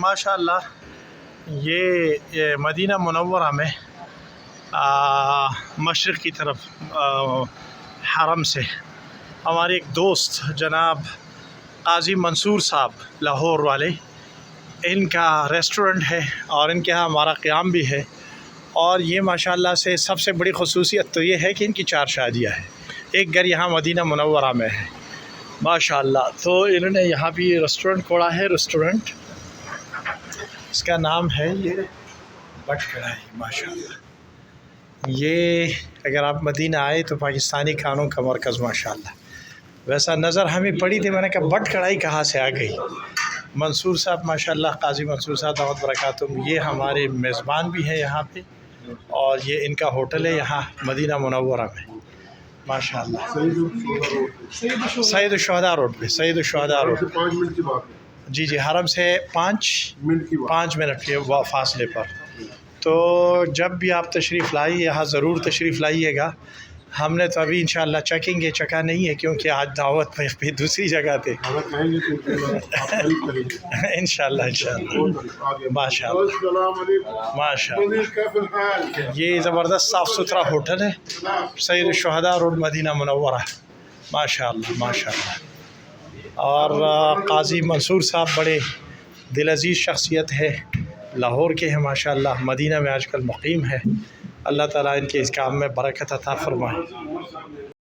ماشاءاللہ یہ مدینہ منورہ میں مشرق کی طرف حرم سے ہمارے ایک دوست جناب قاضی منصور صاحب لاہور والے، ان کا ریسٹورنٹ ہے اور ان کے ہاں ہمارا قیام بھی ہے. اور یہ ماشاءاللہ سے سب سے بڑی خصوصیت تو یہ ہے کہ ان کی 4 شادیاں ہیں. ایک گھر یہاں مدینہ منورہ میں ہے ماشاءاللہ. تو انہوں نے یہاں بھی ریسٹورنٹ کھولا ہے. ریسٹورنٹ اس کا نام ہے یہ بٹ کڑھائی ماشاءاللہ. یہ اگر آپ مدینہ آئے تو پاکستانی کھانوں کا مرکز ماشاءاللہ. ویسا نظر ہمیں پڑی تھی، میں نے کہا بٹ کڑھائی کہاں سے آ گئی. منصور صاحب ماشاءاللہ، قاضی منصور صاحب دعوت برکاتہم، یہ ہمارے میزبان بھی ہیں یہاں پہ، اور یہ ان کا ہوٹل ہے یہاں مدینہ منورہ میں ماشاءاللہ. سید الشہداء روڈ پہ، سید الشہداء روڈ پہ. 5 منٹ کی بات ہے. جی حرم سے 5 منٹ کے فاصلے پر. تو جب بھی آپ تشریف لائیے یہاں ضرور تشریف لائیے گا. ہم نے تو ابھی انشاءاللہ چکیں گے، چکا نہیں ہے کیونکہ آج دعوت پہ دوسری جگہ تھے. انشاءاللہ ماشاءاللہ. یہ زبردست صاف ستھرا ہوٹل ہے، سید الشہداء روڈ مدینہ منورہ ماشاءاللہ. اور قاضی منصور صاحب بڑے دل عزیز شخصیت ہے، لاہور کے ہیں ماشاءاللہ، مدینہ میں آج کل مقیم ہے. اللہ تعالیٰ ان کے اس کام میں برکت عطا فرمائے.